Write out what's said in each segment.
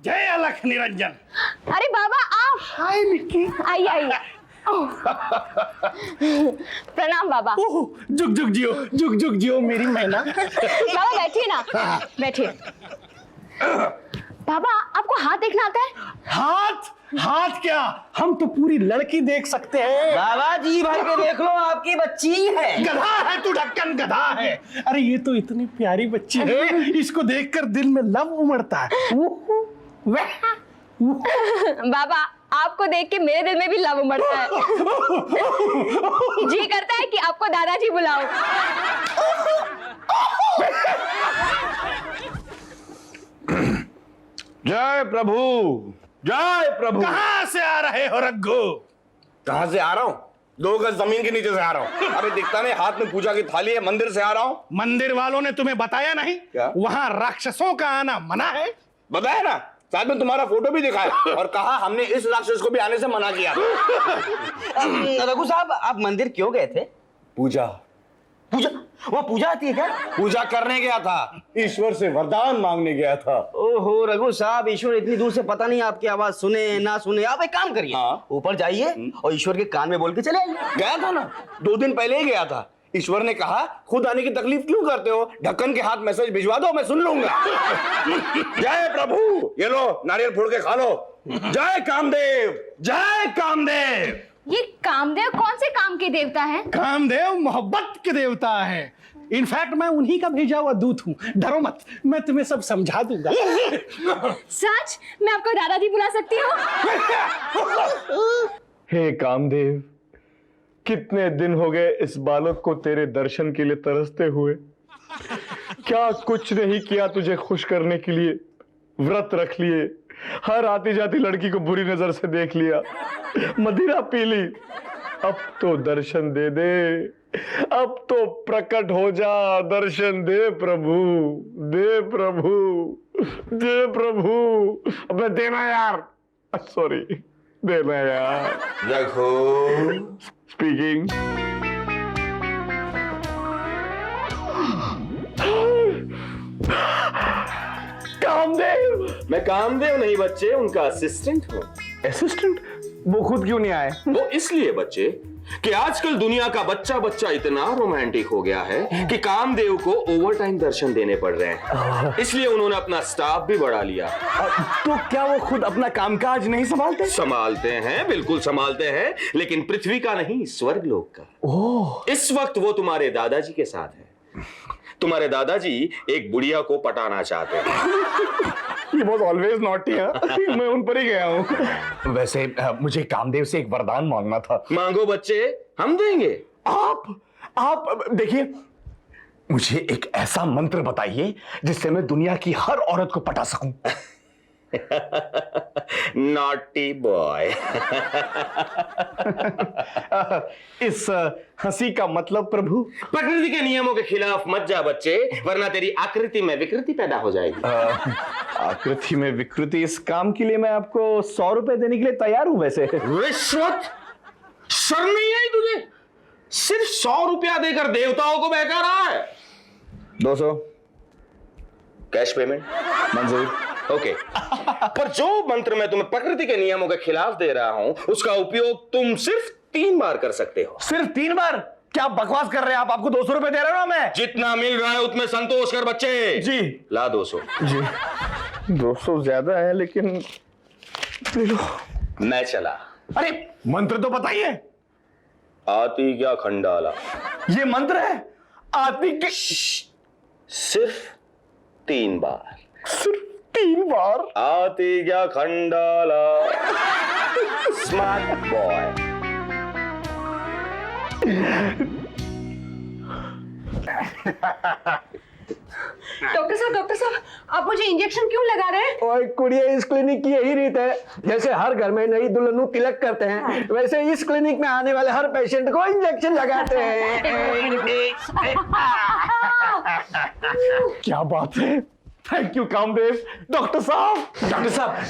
जय अलख निरंजन। अरे बाबा आप। हाय मिक्की। आइए आइए। प्रणाम बाबा। जुग जुग जियो, जुग जुग जियो मेरी मैना। बाबा बैठिए ना, बैठिए। बाबा आपको हाथ देखना आता है? हाथ हाथ क्या, हम तो पूरी लड़की देख सकते हैं। बाबा जी भर के देख लो, आपकी बच्ची है। गधा है तू, ढक्कन गधा है। अरे ये तो इतनी प्यारी बच्ची है, इसको देखकर दिल में लव उमड़ता है। बाबा आपको देख के मेरे दिल में भी लव उमड़ता है। जी करता है कि आपको दादाजी बुलाओ। जय प्रभु, जय प्रभु। कहां से आ रहे हो रघु? कहां से आ रहा हूँ? 2 गज जमीन के नीचे से आ रहा हूँ। अबे दिखता नहीं, हाथ में पूजा की थाली है, मंदिर से आ रहा हूँ। मंदिर वालों ने तुम्हें बताया नहीं क्या? वहां राक्षसों का आना मना है? बताया ना, साथ में तुम्हारा फोटो भी दिखाया और कहा हमने इस राक्षस को भी आने से मना किया। रघु साहब आप मंदिर क्यों गए थे? पूजा पूजा, वहाँ पूजा आती है क्या? पूजा करने गया था, ईश्वर से वरदान मांगने गया था। ओहो रघु साहब, ईश्वर इतनी दूर से पता नहीं आपकी आवाज सुने ना सुने। आप एक काम करिए, हाँ? ऊपर जाइए और ईश्वर के कान में बोल के चले आइए। गया था ना, 2 दिन पहले ही गया था। ईश्वर ने कहा खुद आने की तकलीफ क्यों करते हो, ढक्कन के हाथ मैसेज भिजवा दो, मैं सुन लूंगा। जय प्रभु, ये लो नारियल फोड़ के खा लो। जय कामदेव, जय कामदेव। ये कामदेव कौन से काम के देवता हैं? कामदेव मोहब्बत के देवता है। इनफैक्ट मैं उन्हीं का भेजा हुआ दूत हूँ। डरो मत, मैं तुम्हें सब समझा दूंगा। सच? मैं आपको दादाजी बुला सकती हूँ? हे कामदेव, कितने दिन हो गए इस बालक को तेरे दर्शन के लिए तरसते हुए। क्या कुछ नहीं किया तुझे खुश करने के लिए? व्रत रख लिए, हर आती जाती लड़की को बुरी नजर से देख लिया, मदिरा पी ली। अब तो दर्शन दे दे, अब तो प्रकट हो जा। दर्शन दे प्रभु, दे प्रभु, दे प्रभु। अब देना यार, सॉरी, देना यार। देखो स्पीकिंग। कामदेव। मैं कामदेव नहीं बच्चे, उनका असिस्टेंट हूँ। असिस्टेंट? वो खुद क्यों नहीं आए? वो इसलिए बच्चे कि आजकल दुनिया का बच्चा बच्चा इतना रोमांटिक हो गया है कि कामदेव को ओवरटाइम दर्शन देने पड़ रहे हैं, इसलिए उन्होंने अपना स्टाफ भी बढ़ा लिया। तो क्या वो खुद अपना कामकाज नहीं संभालते? संभालते हैं, बिल्कुल संभालते हैं, लेकिन पृथ्वी का नहीं, स्वर्गलोक का। ओह, इस वक्त वो तुम्हारे दादाजी के साथ है। तुम्हारे दादाजी एक बुढ़िया को पटाना चाहते हैं। ये बहुत ऑलवेज नॉटी है। मैं उन पर ही गया हूँ। वैसे मुझे कामदेव से एक वरदान मांगना था। मांगो बच्चे, हम देंगे। आप देखिए, मुझे एक ऐसा मंत्र बताइए जिससे मैं दुनिया की हर औरत को पटा सकूं। Naughty boy. इस हंसी का मतलब प्रभु? प्रकृति के नियमों के खिलाफ मत जा बच्चे, वरना तेरी आकृति में विकृति पैदा हो जाएगी। आकृति में विकृति? इस काम के लिए मैं आपको 100 रुपए देने के लिए तैयार हूं। वैसे रिश्वत? शर्म नहीं आई तुझे? सिर्फ 100 रुपया देकर देवताओं को बहका रहा है। 200 कैश पेमेंट मंजूर। ओके। पर जो मंत्र मैं तुम्हें प्रकृति के नियमों के खिलाफ दे रहा हूं, उसका उपयोग तुम सिर्फ 3 बार कर सकते हो। सिर्फ 3 बार? क्या बकवास कर रहे हैं आप? आपको 200 रुपए दे रहा हूं मैं। जितना मिल रहा है उतने संतोष कर बच्चे। जी ला 200। जी। 200 ज्यादा है, लेकिन ले लो। मैं चला। अरे मंत्र तो बताइए। आती क्या खंडाला। ये मंत्र है? आती के? सिर्फ 3 बार। सिर्फ 3 बार? आती क्या खंडाला। Smart boy. डॉक्टर साहब आप मुझे इंजेक्शन क्यों लगा रहे हैं? और कुड़िया, इस क्लिनिक की यही रीत है। जैसे हर घर में नई दुल्हन तिलक करते हैं, वैसे इस क्लिनिक में आने वाले हर पेशेंट को इंजेक्शन लगाते हैं। क्या बात है, थैंक यू कामदेव। डॉक्टर साहब,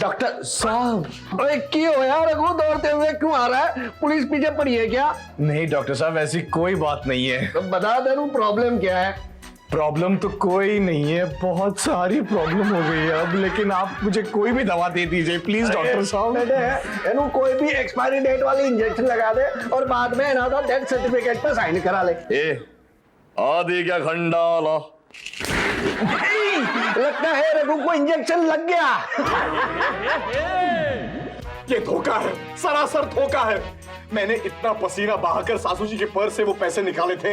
डॉक्टर साहब। अरे क्यों यार, रघु दौड़ते हुए क्यों आ रहा है? पुलिस पीछे पड़ी है क्या? नहीं डॉक्टर साहब, ऐसी कोई बात नहीं है। तो बता दे प्रॉब्लम क्या है। प्रॉब्लम तो कोई नहीं है, बहुत सारी प्रॉब्लम हो गई है अब, लेकिन आप मुझे कोई भी दवा दे दीजिए प्लीज डॉक्टर साहब। बेटे इन्हों कोई भी एक्सपायरी डेट वाली इंजेक्शन लगा दे और बाद में ना डेथ सर्टिफिकेट पर साइन करा ले। आदि क्या खंडाला, लगता है रघु को इंजेक्शन लग गया। ये धोखा है, सरासर धोखा है। मैंने इतना पसीना बहाकर सासू जी के पर्स से वो पैसे निकाले थे,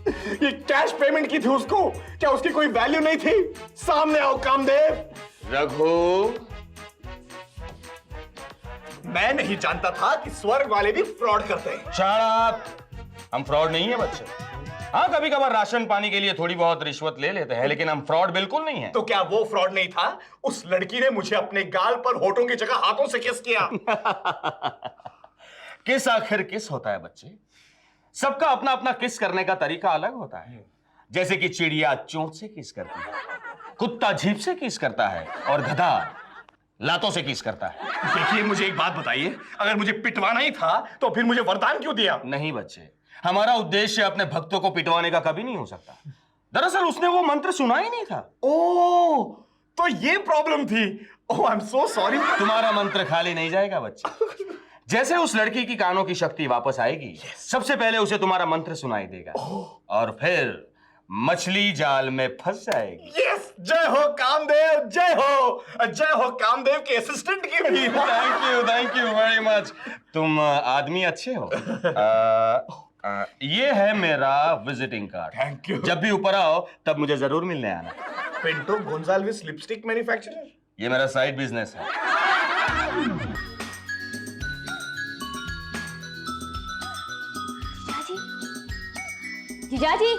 ये कैश पेमेंट की थी उसको, क्या उसकी कोई वैल्यू नहीं थी? सामने आओ कामदेव। रघु, मैं नहीं जानता था कि स्वर्ग वाले भी फ्रॉड करते हैं। Shut up. हम फ्रॉड नहीं है बच्चे। हाँ, कभी कभार राशन पानी के लिए थोड़ी बहुत रिश्वत ले लेते हैं, लेकिन हम फ्रॉड बिल्कुल नहीं है। तो क्या वो फ्रॉड नहीं था? उस लड़की ने मुझे अपने गाल पर होठों की जगह हाथों से किस किया। किस आखिर किस होता है बच्चे? सबका अपना अपना किस करने का तरीका अलग होता है। जैसे कि चिड़िया चोंच से किस करती है, कुत्ता जीभ से किस करता है, और गधा लातों से किस करता है। देखिए मुझे एक बात बताइए, अगर मुझे पिटवाना ही था तो फिर मुझे वरदान क्यों दिया? नहीं बच्चे, हमारा उद्देश्य अपने भक्तों को पिटवाने का कभी नहीं हो सकता। दरअसल उसने वो मंत्र सुना ही नहीं था। ओह, तो ये प्रॉब्लम थी। ओह, आई एम सो सॉरी। तुम्हारा मंत्र खाली नहीं जाएगा बच्चे। जैसे उस लड़की की कानों की शक्ति वापस आएगी, सबसे पहले उसे तुम्हारा मंत्र सुनाई देगा, और फिर मछली जाल में फंस जाएगी। यस, जय हो कामदेव, जय हो कामदेव के असिस्टेंट की भी। Thank you very much. तुम आदमी अच्छे हो। ये है मेरा विजिटिंग कार्ड। Thank you. जब भी ऊपर आओ तब मुझे जरूर मिलने आना। Pinto Gonsalves lipstick manufacturer. ये मेरा साइड बिजनेस है। जीजाजी,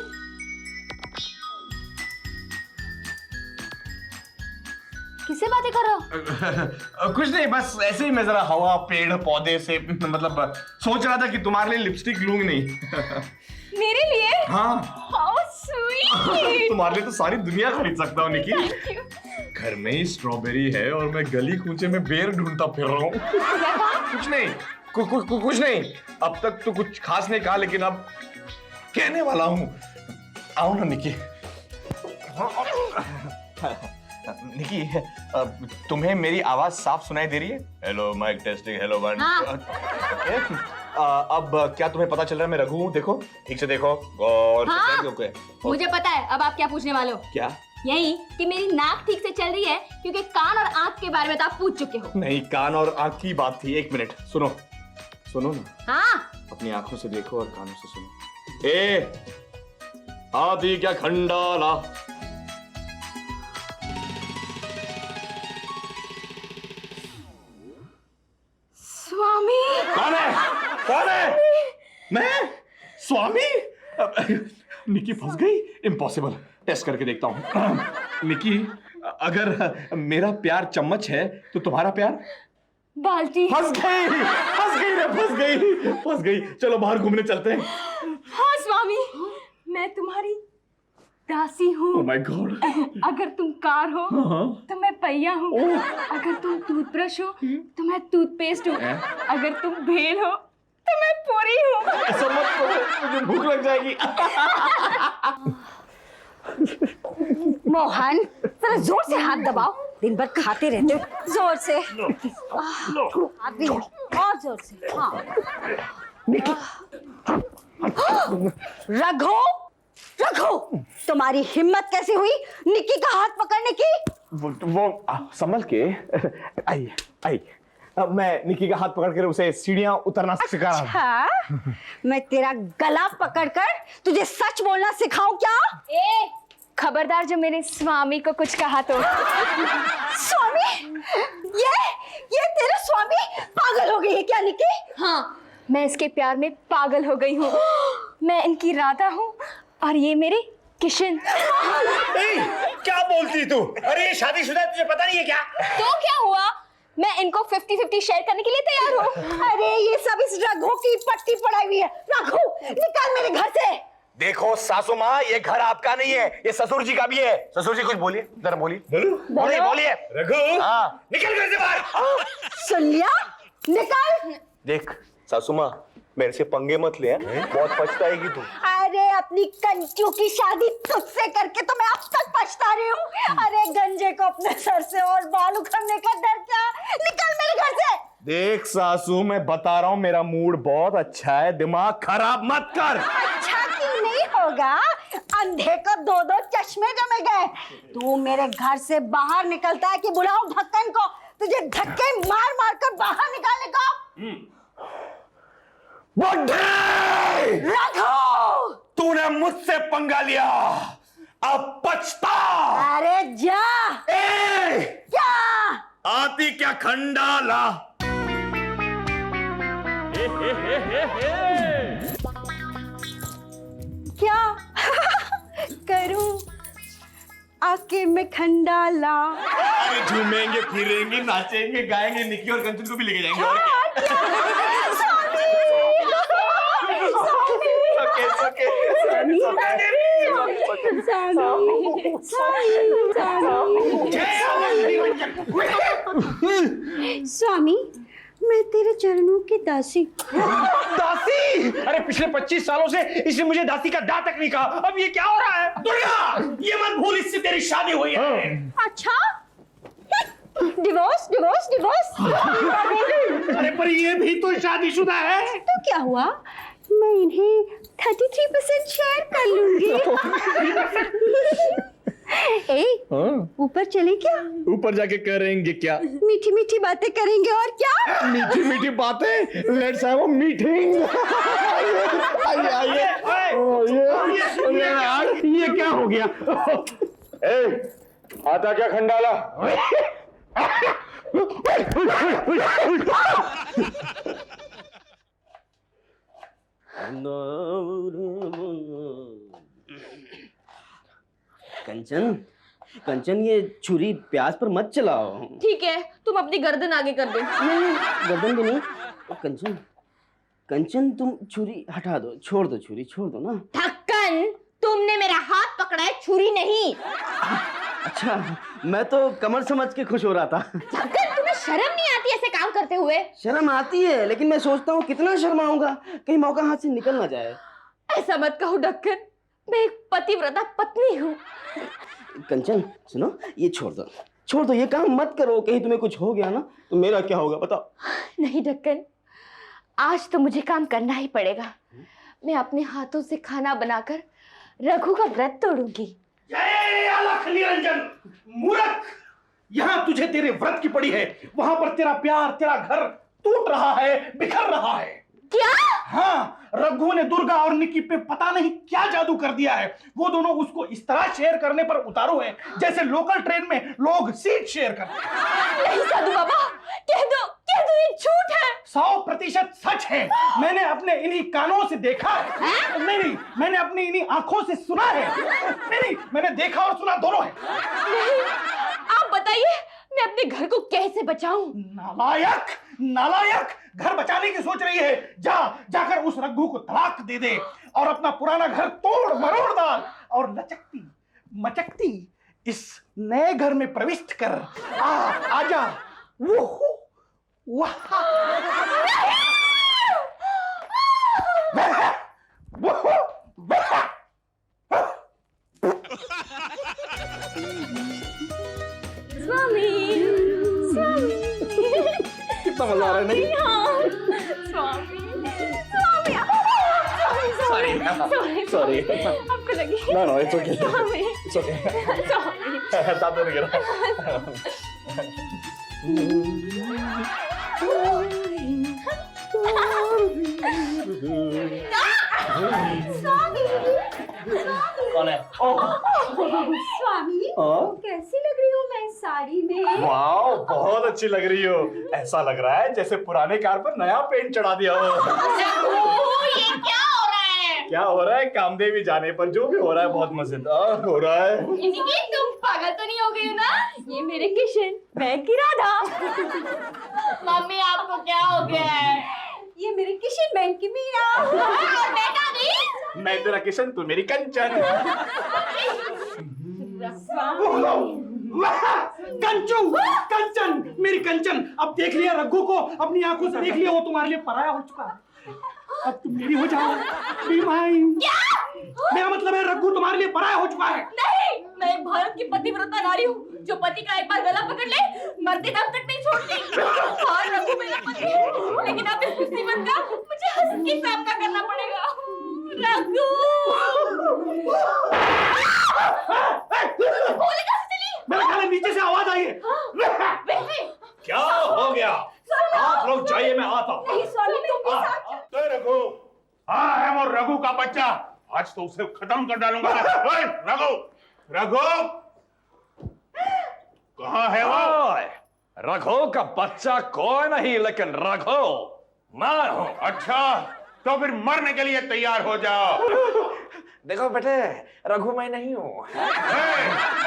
किससे बातें कर रहे हो? कुछ नहीं, बस ऐसे ही मैं जरा हवा पेड़ पौधे से मतलब सोच रहा था कि तुम्हारे लिए लिपस्टिक लूंगी नहीं। मेरे लिए? हाँ। How sweet! तुम्हारे लिए तो सारी दुनिया खरीद सकता हूँ निकी। घर में ही स्ट्रॉबेरी है और मैं गली कूचे में बेर ढूंढता फिर रहा हूँ। कुछ नहीं, कुछ नहीं। अब तक तो कुछ खास नहीं कहा, लेकिन अब कहने वाला हूँ। आओ ना निकी। निकी, तुम्हें मेरी आवाज साफ सुनाई दे रही है? Hello mic testing, hello one. अब क्या तुम्हें पता चल रहा है मैं रघु हूँ? देखो ठीक से देखो और हाँ, मुझे पता है अब आप क्या पूछने वाले हो। क्या? यही कि मेरी नाक ठीक से चल रही है, क्योंकि कान और आंख के बारे में तो आप पूछ चुके हो। नहीं, कान और आंख की बात थी। एक मिनट सुनो, सुनो ना। हाँ, अपनी आंखों से देखो और कानों से सुनो। आदि क्या खंडाला, स्वामी। कौन है? कौन है? मैं? स्वामी? निकी फंस गई। इम्पॉसिबल। टेस्ट करके देखता हूँ। निकी, अगर मेरा प्यार चम्मच है तो तुम्हारा प्यार? बाल्टी। फंस गई। चलो बाहर घूमने चलते हैं। हाँ स्वामी, मैं तुम्हारी दासी हूँ। Oh my God. अगर तुम कार हो तो मैं पहिया हूँ, अगर तुम टूथब्रश हो तो मैं टूथपेस्ट हूँ, अगर तुम भेल हो तो मैं पूरी हूँ। ऐसा मत करो, मुझे भूख लग जाएगी। मोहन, जरा जोर से हाथ दबाओ, दिन भर खाते रहते हो। जोर से। अभी और जोर से। हाँ। रघु, तुम्हारी हिम्मत कैसे हुई निक्की का हाथ पकड़ने की? संभल के। आई। अब मैं निक्की का हाथ पकड़ कर उसे सीढ़ियां उतरना सिखा रहा हूं। अच्छा, मैं तेरा गला पकड़कर तुझे सच बोलना सिखाऊं क्या? खबरदार जो मेरे स्वामी को कुछ कहा तो। स्वामी? ये तेरा स्वामी पागल हो गई है क्या निक्की? हाँ, मैं इसके प्यार में पागल हो गई हूँ। मैं इनकी राधा हूँ और ये मेरे किशन। क्या बोलती तू? अरे ये शादीशुदा है, तुझे पता नहीं है क्या? तो क्या हुआ? मैं इनको 50-50 शेयर करने के लिए तैयार हूँ। अरे ये सब इस रघु की पट्टी पड़ाई हुई है। रघु, निकाल मेरे घर से। देखो सासू माँ, ये घर आपका नहीं है, ये ससुर जी का भी है। ससुर जी कुछ बोलिए, जरा बोलिए। बोलिए। रघु, हाँ, निकल घर से बाहर। सुन लिया? निकल। देख सासू माँ, मेरे से पंगे मत ले, बहुत पछताएगी तू। अरे अपनी कंचू की शादी तुझसे करके तो मैं अब तक पछता रही हूँ। अरे गंजे को अपने सर से और बाल उखड़ने का डर क्या? निकल मेरे घर से। देख सासू, मैं बता रहा हूँ मेरा मूड बहुत अच्छा है, दिमाग खराब मत कर। अच्छा क्यों नहीं होगा? अंधे को दो दो चश्मे जमे गए। तू मेरे घर से बाहर निकलता है कि बुलाऊं ढक्कन को? तुझे धक्के मार मार कर बाहर निकालने का। रघु, तूने मुझसे पंगा लिया, अब पछता। अरे जा। ए, क्या आती क्या खंडाला? क्या करूं आके मैं खंडाला? अरे झूमेंगे, फिरेंगे, नाचेंगे, गाएंगे, निकी और कंचन को भी लेके जाएंगे। और क्या? स्वामी, मैं तेरे चरणों की दासी। दासी? अरे पिछले 25 सालों से इसने मुझे दासी का दा तक नहीं कहा। अब ये क्या हो रहा है? दुर्गा, ये मत भूल, इससे तेरी शादी हुई है। अच्छा, डिवोर्स डिवोर्स डिवोर्स। अरे पर ये भी तो शादीशुदा है। तो क्या हुआ, मैं इन्हें 33% शेयर कर लूंगी। ए, ऊपर चले क्या? ऊपर जाके करेंगे क्या? मीठी मीठी बातें करेंगे और क्या? मीठी मीठी बातें। Let's have a meeting. आइए ये क्या हो गया? ए, आता क्या खंडाला? कंचन, कंचन ये छुरी प्याज पर मत चलाओ। ठीक है, तुम अपनी गर्दन आगे कर दो। गर्दन भी नहीं। कंचन, कंचन तुम छुरी हटा दो, छोड़ दो छुरी, छोड़ दो ना। ढक्कन, तुमने मेरा हाथ पकड़ा है, छुरी नहीं। अच्छा, मैं तो कमर समझ के खुश हो रहा था। ढक्कन, तुम्हें शर्म नहीं आती ऐसे काम करते हुए? शर्म आती है, लेकिन मैं सोचता हूँ कितना शर्माऊंगा, कहीं मौका हाथ से निकल ना जाए। ऐसा मत कहो ढक्कन, मैं एक पतिव्रता पत्नी हूँ। कंचन सुनो, ये छोड़ दो, छोड़ दो, ये काम मत करो, कहीं तुम्हें कुछ हो गया ना तो मेरा क्या होगा बताओ। नहीं ढक्कन, आज तो मुझे काम करना ही पड़ेगा। मैं अपने हाथों से खाना बनाकर रघु का व्रत तोड़ूंगी। जय अलख निरंजन मूर्ख, यहाँ तुझे तेरे व्रत की पड़ी है, वहां पर तेरा प्यार, तेरा घर टूट रहा है, बिखर रहा है। क्या? हाँ, रघु ने दुर्गा और निकी पे पता नहीं क्या जादू कर दिया है। वो दोनों उसको इस तरह शेयर करने पर उतारू हैं जैसे लोकल ट्रेन में लोग सीट शेयर करते हैं। नहीं साधु बाबा, कह दो ये झूठ है। 100% सच है। मैंने अपने इन्हीं कानों से देखा है। नहीं, मैंने अपनी इन्हीं आंखों से सुना है। नहीं, मैंने देखा और सुना दोनों है। नहीं, आप बताइए मैं अपने घर को कैसे बचाऊं? नालायक, नालायक, घर बचाने की सोच रही है? जाकर उस रघु को तलाक दे दे और अपना पुराना घर तोड़ मरोड़ डाल और लचकती मचकती इस नए घर में प्रविष्ट कर। आजा। स्वामी, स्वामी, कितना मजा आ रहा है नहीं? स्वामी, स्वामी, सॉरी आपको लगी? No no, it's okay, Swami, it's okay. Swami, दांतों में गिरा। कौन है? स्वामी, कैसी लग रही हूँ मैं इस साड़ी में? वाओ, बहुत अच्छी लग रही हो। ऐसा लग रहा है जैसे पुराने कार पर नया पेंट चढ़ा दिया हो। ये क्या हो रहा है? क्या हो रहा है? कामदेवी जाने पर जो भी हो रहा है बहुत मजेदार हो रहा है। इनकी तुम पागल तो नहीं हो गई हो ना? ये मेरे किशन, मैं की राधा। मम्मी आपको क्या हो गया है? ये मेरे किशन बहन की मीरा। और मैं कहाँ गई? मैं तेरा किशन, तू मेरी कंचन। कंचू, कंचन, मेरी कंचन, अब देख लिया रघु को, अपनी आंखों से देख लिया, वो तुम्हारे लिए पराया हो चुका है। अब तुम मेरी हो जाओ। Be mine। मेरा मतलब है रघु तुम्हारे लिए पराया हो चुका है। नहीं, मैं एक भारत की पतिव्रता नारी हूँ जो पति का एक बार गला पकड़ ले मरते दम तक नहीं छोड़ती। हाँ, रघु मेरा पति है, लेकिन अब इस मुसीबत का मुझे हंस के सामना करना पड़ेगा। रघु गोली कहाँ से चली? मेरे ख्याल है नीचे से आवाज आई है। क्या हो गया? आप लोग जाइए, मैं आता हूँ। नहीं स्वामी, तुम भी साथ तो रघु, हाँ है वो रघु का बच्चा। आज तो उसे खत्म कर डालूंगा मैं। ओए, रघु, रघु कहाँ है वो? रघु का बच्चा कोई नहीं, लेकिन रघु मैं हूं। अच्छा, तो फिर मरने के लिए तैयार हो जाओ। देखो बेटे, रघु मैं नहीं हूँ। मैं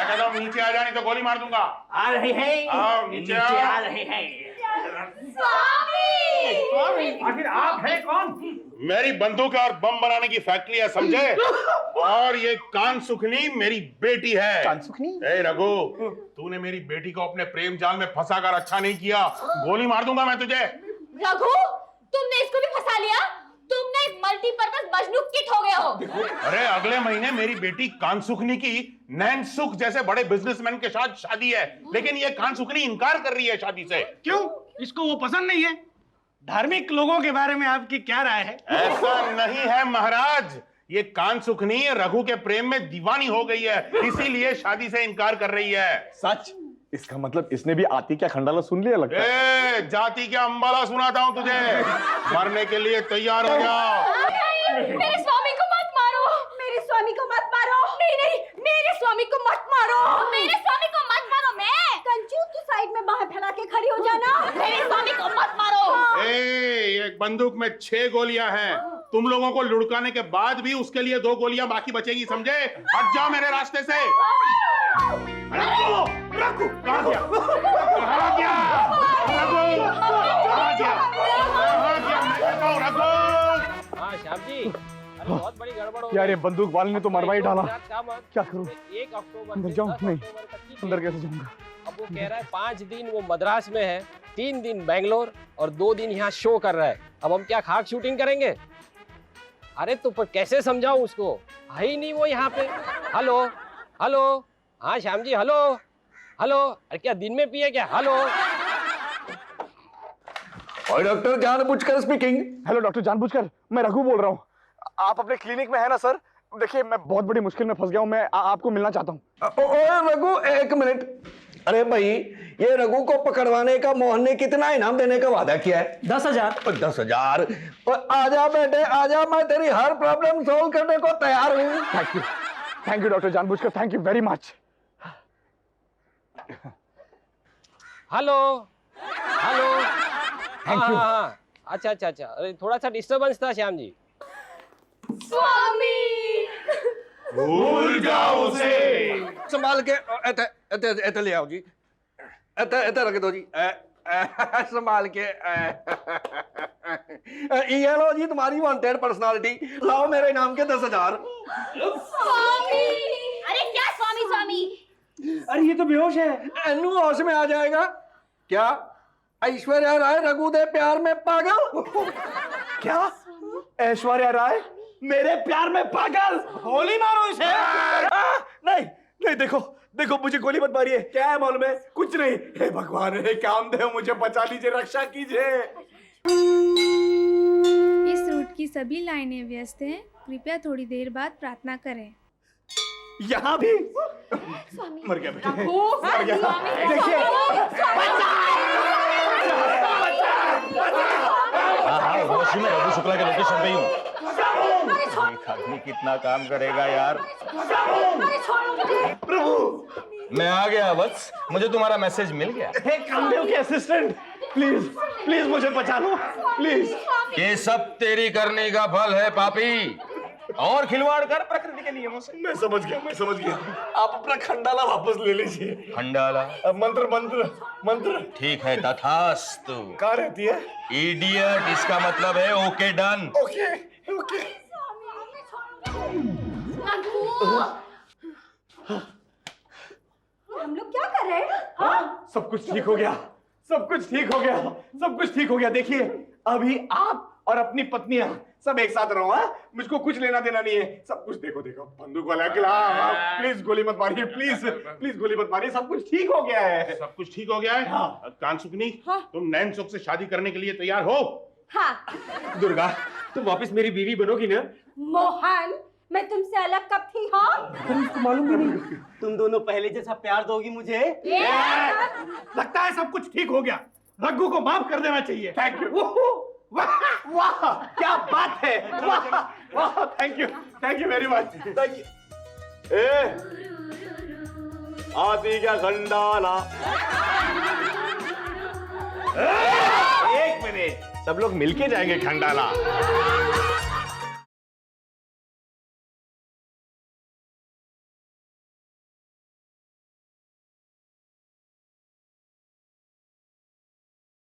कहता हूँ नीचे आ जाने तो गोली मार दूंगा। आ रहे हैं, आओ नीचे आ रहे हैं। आखिर आप हैं कौन? मेरी बंदूक और बम बनाने की फैक्ट्री है, समझे? और ये कान सुखनी मेरी बेटी है। कान सुखनी? ए रघु, तूने मेरी बेटी को अपने प्रेम जाल में फंसाकर अच्छा नहीं किया। गोली मार दूंगा मैं तुझे। रघु, तुमने इसको भी फंसा लिया। तुमने एक मल्टीपर्पज मजनू किट हो गया हो। अरे अगले महीने मेरी बेटी कान सुखनी की नैन सुख जैसे बड़े बिजनेसमैन के साथ शादी है, लेकिन ये कान सुखनी इनकार कर रही है शादी से। क्यों? इसको वो पसंद नहीं है? धार्मिक लोगों के बारे में आपकी क्या राय है? ऐसा नहीं है महाराज, ये कान सुखनी रघु के प्रेम में दीवानी हो गई है, इसीलिए शादी से इनकार कर रही है। सच? इसका मतलब इसने भी आती क्या खंडाला सुन लिया लगता है। जाति क्या अंबाला सुनाता हूं तुझे। मरने के लिए तैयार हो जाओ। मेरे स्वामी को मत मारो। मेरे स्वामी को मत मारो। नहीं नहीं, मेरे स्वामी को मत मारो। मेरे स्वामी को मत मारो। मैं कंचू, तू साइड में बाहें फैला के खड़ी हो जाना। मेरे स्वामी को मत मारो। एक बंदूक में 6 गोलियां हैं। तुम लोगों को लुढ़काने के बाद भी उसके लिए 2 गोलियां बाकी बचेगी, समझे? हट जाओ मेरे रास्ते से। रघु कहाँ गया? कहाँ गया? रघु कहाँ गया? कहाँ गया? मैं कहता हूँ रघु। हाँ श्याम जी, अरे बहुत बड़ी गड़बड़ हो यार ये गई। बंदूक वाले ने तो मरवा ही डाला। क्या मत? क्या करूं? 1 अक्टूबर अंदर से जाऊं? 10 नहीं। अक्टूबर तक की अंदर ट्रेन। कैसे जाऊंगा? अब वो कह रहा है 5 दिन वो मद्रास में है, 3 दिन बैंगलोर और 2 दिन यहाँ शो कर रहा है। अब हम क्या खाक शूटिंग करेंगे? अरे तो पर कैसे समझाऊं उसको? है ही नहीं वो यहाँ पे। हेलो हेलो, हाँ श्याम जी, हेलो हेलो। अरे क्या दिन में पिए क्या? हेलो। और डॉक्टर जानबूझकर स्पीकिंग। हेलो डॉक्टर जानबूझकर, मैं रघु बोल रहा हूँ। आप अपने क्लिनिक में है ना सर? देखिए मैं बहुत बड़ी मुश्किल में फंस गया हूँ, मैं आपको मिलना चाहता हूँ। ओए रघु, 1 मिनट। अरे भाई, ये रघु को पकड़वाने का मोहन ने कितना इनाम देने का वादा किया है? 10,000। 10,000। और आजा बेटे आजा, मैं तेरी हर प्रॉब्लम सोल्व करने को तैयार हूँ। थैंक यू डॉक्टर जानबूझकर, thank you very much. Hello hello. Thank you. हाँ, अच्छा अच्छा अच्छा। अरे थोड़ा सा डिस्टर्बेंस था श्याम जी। स्वामी, भूल जाओ उसे। संभाल के ऐसे ले आओ जी। ऐसे रख दो जी। संभाल के। ये लो जी तुम्हारी वांटेड पर्सनालिटी। लाओ मेरे इनाम के 10,000। स्वामी। अरे क्या स्वामी स्वामी? अरे ये तो बेहोश है। एनू होश में आ जाएगा क्या? ऐश्वर्या राय रघु दे प्यार में पागल। क्या? ऐश्वर्या राय मेरे प्यार में पागल? गोली मारो इसे। नहीं नहीं, देखो देखो, मुझे गोली मत मारिए। क्या है मालूम है? कुछ नहीं। हे भगवान, हे कामदेव, मुझे बचा लीजिए, रक्षा कीजिए। इस रूट की सभी लाइनें व्यस्त हैं, कृपया थोड़ी देर बाद प्रार्थना करें। यहाँ भी मर गया बेटे, मर गया। देखिए होश में रघु शुक्ला के लोकेशन पे ही हूँ। एक आदमी कितना काम करेगा यार। प्रभु, मैं आ गया बस, मुझे तुम्हारा मैसेज मिल गया। हे कामदेव के असिस्टेंट, प्लीज प्लीज मुझे बचा लो, प्लीज। ये सब तेरी करने का फल है पापी, और खिलवाड़ कर प्रकृति के नियमों से। मैं समझ गया, मैं समझ गया। आप अपना खंडाला वापस ले लीजिए। खंडाला? मंत्र मंत्र मंत्र। ठीक है, तथास्तु। कहाँ रहती है? इडियट, इसका मतलब है ओके डन। Okay okay. हम लोग क्या कर रहे हैं? हाँ? सब कुछ ठीक हो गया, सब कुछ ठीक हो गया, सब कुछ ठीक हो गया। देखिए अभी आप और अपनी पत्नियां सब एक साथ रहो। हाँ, मुझको कुछ लेना देना नहीं है। सब कुछ देखो देखो, बंदूक वाला अकेला। प्लीज गोली मत मारिए, प्लीज प्लीज गोली मत मारिए। सब कुछ ठीक हो गया है। सब कुछ ठीक हो गया है। हाँ। कांसुकनी, हाँ। तुम नैन सुख से शादी करने के लिए तैयार हो? हाँ। दुर्गा, तुम वापस मेरी बीवी बनोगी ना? मोहन, मैं तुमसे अलग कब थी? हाँ, मालूम भी नहीं। तुम दोनों पहले जैसा प्यार दोगी मुझे? लगता है सब कुछ ठीक हो गया। रघु को माफ कर देना चाहिए। Thank you. वाह वाह, क्या बात है। वाह वाह, thank you very much, thank you. आती क्या खंडाला। एक मिनट, सब लोग मिलके जाएंगे खंडाला।